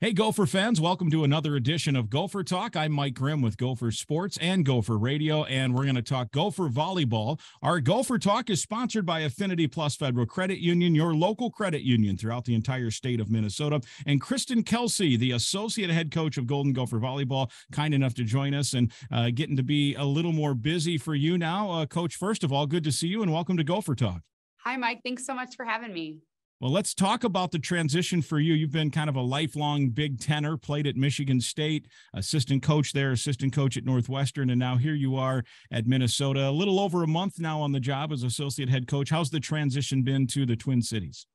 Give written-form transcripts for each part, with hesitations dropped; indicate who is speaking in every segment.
Speaker 1: Hey, Gopher fans, welcome to another edition of Gopher Talk. I'm Mike Grimm with Gopher Sports and Gopher Radio, and we're going to talk Gopher Volleyball. Our Gopher Talk is sponsored by Affinity Plus Federal Credit Union, your local credit union throughout the entire state of Minnesota. And Kristen Kelsay, the associate head coach of Golden Gopher Volleyball, kind enough to join us and getting to be a little more busy for you now. Coach, first of all, good to see you and welcome to Gopher Talk.
Speaker 2: Hi, Mike. Thanks so much for having me.
Speaker 1: Well, let's talk about the transition for you. You've been kind of a lifelong Big Tenner, played at Michigan State, assistant coach there, assistant coach at Northwestern, and now here you are at Minnesota. A little over a month now on the job as associate head coach. How's the transition been to the Twin Cities?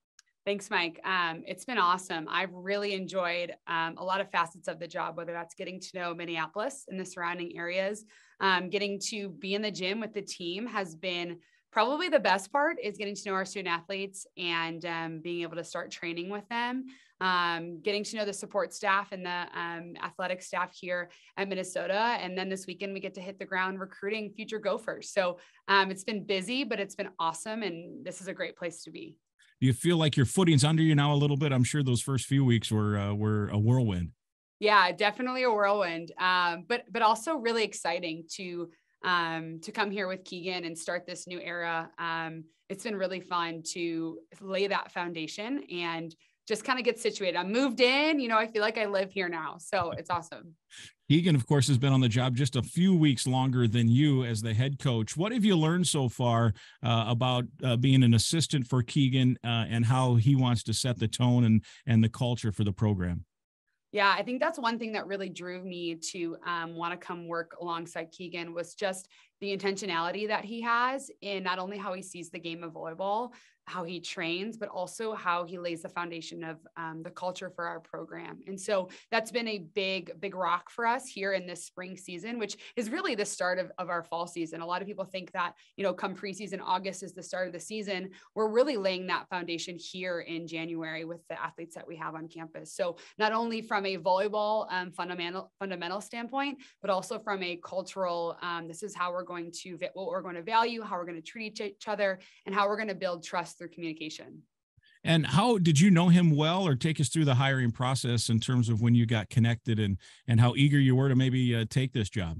Speaker 2: Thanks, Mike. It's been awesome. I've really enjoyed a lot of facets of the job, whether that's getting to know Minneapolis and the surrounding areas, getting to be in the gym with the team has been probably the best part is getting to know our student athletes and being able to start training with them, getting to know the support staff and the athletic staff here at Minnesota. And then this weekend, we get to hit the ground recruiting future Gophers. So it's been busy, but it's been awesome. And this is a great place to be.
Speaker 1: Do you feel like your footing's under you now a little bit? I'm sure those first few weeks were a whirlwind.
Speaker 2: Yeah, definitely a whirlwind, but also really exciting to come here with Keegan and start this new era. It's been really fun to lay that foundation and just kind of get situated. I'm moved in, I feel like I live here now. So it's awesome.
Speaker 1: Keegan, of course, has been on the job just a few weeks longer than you as the head coach. What have you learned so far about being an assistant for Keegan and how he wants to set the tone and the culture for the program?
Speaker 2: Yeah, I think that's one thing that really drew me to want to come work alongside Keegan was just the intentionality that he has in not only how he sees the game of volleyball, how he trains, but also how he lays the foundation of the culture for our program. And so that's been a big rock for us here in this spring season, which is really the start of our fall season. A lot of people think that, come preseason, August is the start of the season. We're really laying that foundation here in January with the athletes that we have on campus. So not only from a volleyball fundamental standpoint, but also from a cultural, this is how we're going to, what we're going to value, how we're going to treat each other, and how we're going to build trust through communication.
Speaker 1: And how did you know him well, or take us through the hiring process in terms of when you got connected and how eager you were to maybe take this job?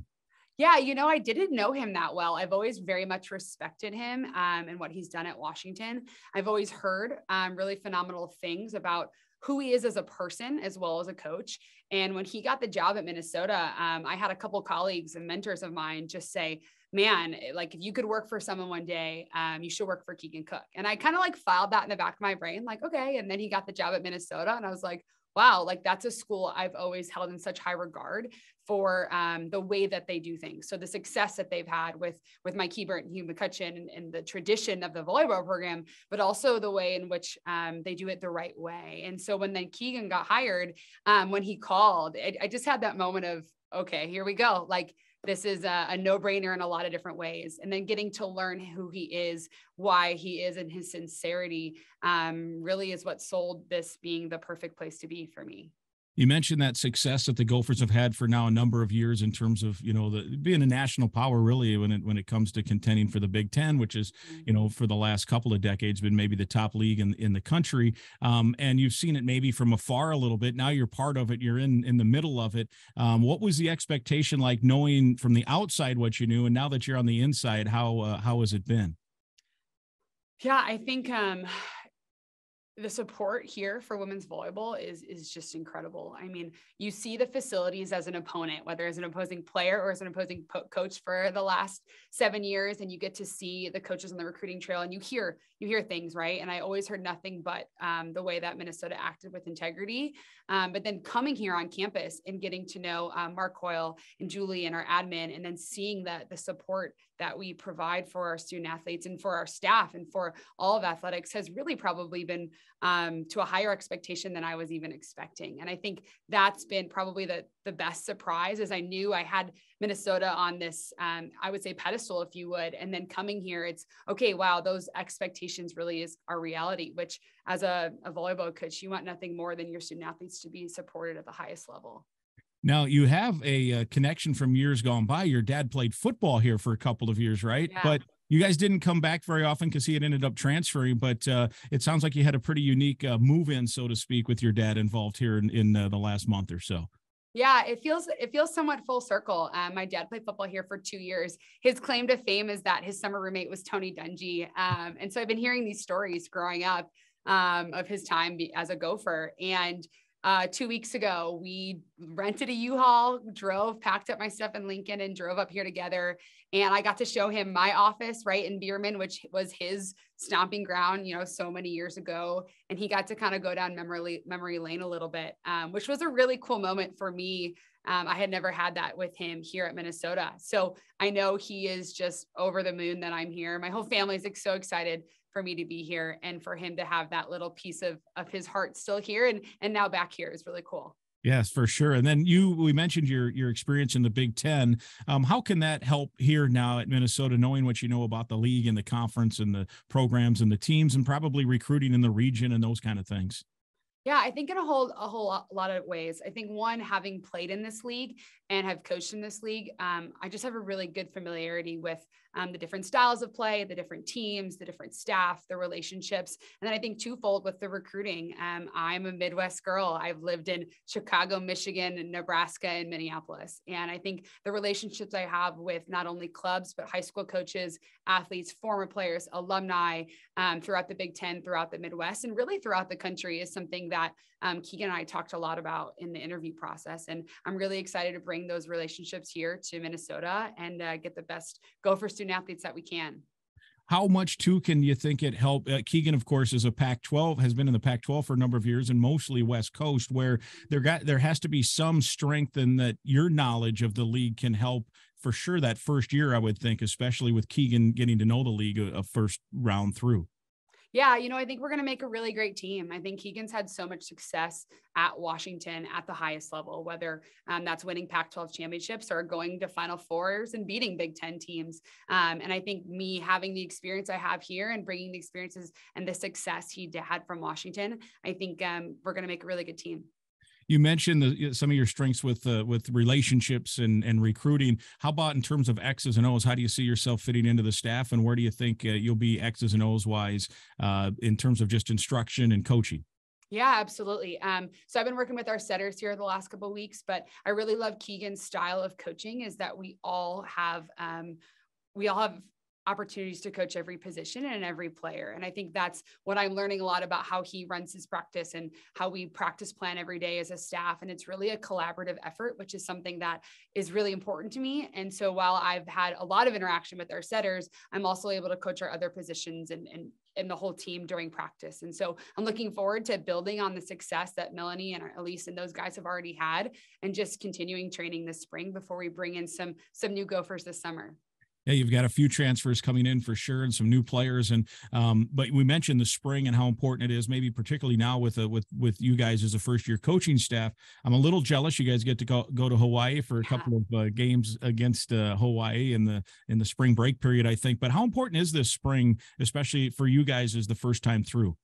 Speaker 2: Yeah, I didn't know him that well. I've always very much respected him and what he's done at Washington. I've always heard really phenomenal things about who he is as a person as well as a coach. And when he got the job at Minnesota, I had a couple colleagues and mentors of mine just say, man, like if you could work for someone one day, you should work for Keegan Cook. And I kind of like filed that in the back of my brain, like, okay. And then he got the job at Minnesota and I was like, wow, like that's a school I've always held in such high regard for the way that they do things. So the success that they've had with Mike Hebert and Hugh McCutcheon and the tradition of the volleyball program, but also the way in which they do it the right way. And so when then Keegan got hired, when he called, I just had that moment of, okay, here we go. Like, this is a no-brainer in a lot of different ways. And then getting to learn who he is, why he is, and his sincerity really is what sold this being the perfect place to be for me.
Speaker 1: You mentioned that success that the Gophers have had for now a number of years in terms of, being a national power, really, when it comes to contending for the Big Ten, which is, for the last couple of decades been maybe the top league in the country. And you've seen it maybe from afar a little bit. Now you're part of it. You're in the middle of it. What was the expectation like, knowing from the outside what you knew, and now that you're on the inside, how has it been?
Speaker 2: Yeah, I think the support here for women's volleyball is just incredible. I mean, you see the facilities as an opponent, whether as an opposing player or as an opposing coach for the last 7 years, and you get to see the coaches on the recruiting trail, and you hear things, right? And I always heard nothing but the way that Minnesota acted with integrity. But then coming here on campus and getting to know Mark Coyle and Julie and our admin, and then seeing the support that we provide for our student athletes and for our staff and for all of athletics has really probably been to a higher expectation than I was even expecting. And I think that's been probably the best surprise, as I knew I had Minnesota on this, I would say pedestal, if you would, and then coming here, it's okay, wow, those expectations really is our reality, which as a volleyball coach, you want nothing more than your student athletes to be supported at the highest level.
Speaker 1: Now, you have a connection from years gone by. Your dad played football here for a couple of years, right?
Speaker 2: Yeah.
Speaker 1: But You guys didn't come back very often because he had ended up transferring, but it sounds like you had a pretty unique move-in, so to speak, with your dad involved here in the last month or so.
Speaker 2: Yeah, it feels somewhat full circle. My dad played football here for 2 years. His claim to fame is that his summer roommate was Tony Dungy. And so I've been hearing these stories growing up of his time as a Gopher. And 2 weeks ago, we rented a U-Haul, packed up my stuff in Lincoln and drove up here together. And I got to show him my office right in Bierman, which was his stomping ground, so many years ago. And he got to kind of go down memory lane a little bit, which was a really cool moment for me. I had never had that with him here at Minnesota. So I know he is just over the moon that I'm here. My whole family is so excited for me to be here, and for him to have that little piece of his heart still here and now back here is really cool.
Speaker 1: Yes, for sure. And then we mentioned your experience in the Big Ten. How can that help here now at Minnesota, knowing what you know about the league and the conference and the programs and the teams and probably recruiting in the region and those kind of things?
Speaker 2: Yeah, I think in a whole lot of ways. I think one, having played in this league and have coached in this league, I just have a really good familiarity with the different styles of play, the different teams, the different staff, the relationships. And then I think twofold with the recruiting. I'm a Midwest girl. I've lived in Chicago, Michigan, and Nebraska, and Minneapolis. And I think the relationships I have with not only clubs, but high school coaches, athletes, former players, alumni throughout the Big Ten, throughout the Midwest, and really throughout the country is something that Keegan and I talked a lot about in the interview process. And I'm really excited to bring those relationships here to Minnesota and get the best Gopher student athletes that we can.
Speaker 1: How much too can you think it help? Keegan, of course, is a Pac-12, has been in the Pac-12 for a number of years and mostly West Coast, where there has to be some strength in that your knowledge of the league can help for sure that first year, I would think, especially with Keegan getting to know the league a first round through.
Speaker 2: Yeah, I think we're going to make a really great team. I think Keegan's had so much success at Washington at the highest level, whether that's winning Pac-12 championships or going to Final Fours and beating Big Ten teams. And I think me having the experience I have here and bringing the experiences and the success he had from Washington, I think we're going to make a really good team.
Speaker 1: You mentioned some of your strengths with relationships and recruiting. How about in terms of X's and O's? How do you see yourself fitting into the staff, and where do you think you'll be X's and O's wise in terms of just instruction and coaching?
Speaker 2: Yeah, absolutely. So I've been working with our setters here the last couple of weeks, but I really love Keegan's style of coaching is that we all have opportunities to coach every position and every player. And I think that's what I'm learning a lot about how he runs his practice and how we practice plan every day as a staff. And it's really a collaborative effort, which is something that is really important to me. And so while I've had a lot of interaction with our setters, I'm also able to coach our other positions and the whole team during practice. And so I'm looking forward to building on the success that Melanie and Elise and those guys have already had and just continuing training this spring before we bring in some new Gophers this summer.
Speaker 1: Yeah, you've got a few transfers coming in for sure, and some new players. And but we mentioned the spring and how important it is, maybe particularly now with you guys as a first-year coaching staff. I'm a little jealous. You guys get to go to Hawaii for a couple of games against Hawaii in the spring break period, I think. But how important is this spring, especially for you guys as the first time through?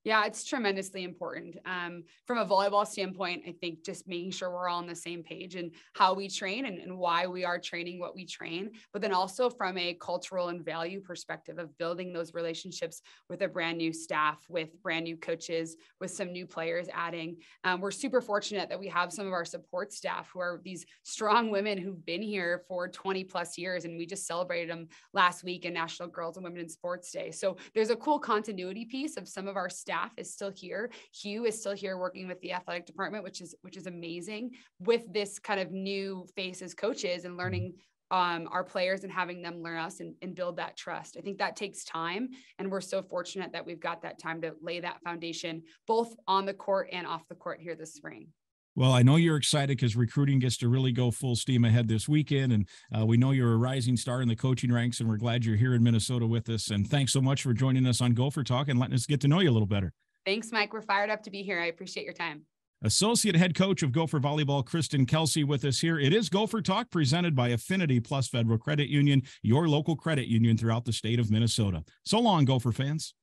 Speaker 2: Yeah, it's tremendously important. From a volleyball standpoint, I think just making sure we're all on the same page and how we train and why we are training what we train, but then also from a cultural and value perspective of building those relationships with a brand new staff, with brand new coaches, with some new players adding. We're super fortunate that we have some of our support staff who are these strong women who've been here for 20 plus years. And we just celebrated them last week in National Girls and Women in Sports Day. So there's a cool continuity piece of some of our staff is still here. Hugh is still here working with the athletic department, which is amazing, with this kind of new face as coaches and learning our players and having them learn us and build that trust. I think that takes time. And we're so fortunate that we've got that time to lay that foundation, both on the court and off the court here this spring.
Speaker 1: Well, I know you're excited because recruiting gets to really go full steam ahead this weekend. And we know you're a rising star in the coaching ranks, and we're glad you're here in Minnesota with us. And thanks so much for joining us on Gopher Talk and letting us get to know you a little better.
Speaker 2: Thanks, Mike. We're fired up to be here. I appreciate your time.
Speaker 1: Associate head coach of Gopher Volleyball, Kristen Kelsay, with us here. It is Gopher Talk, presented by Affinity Plus Federal Credit Union, your local credit union throughout the state of Minnesota. So long, Gopher fans.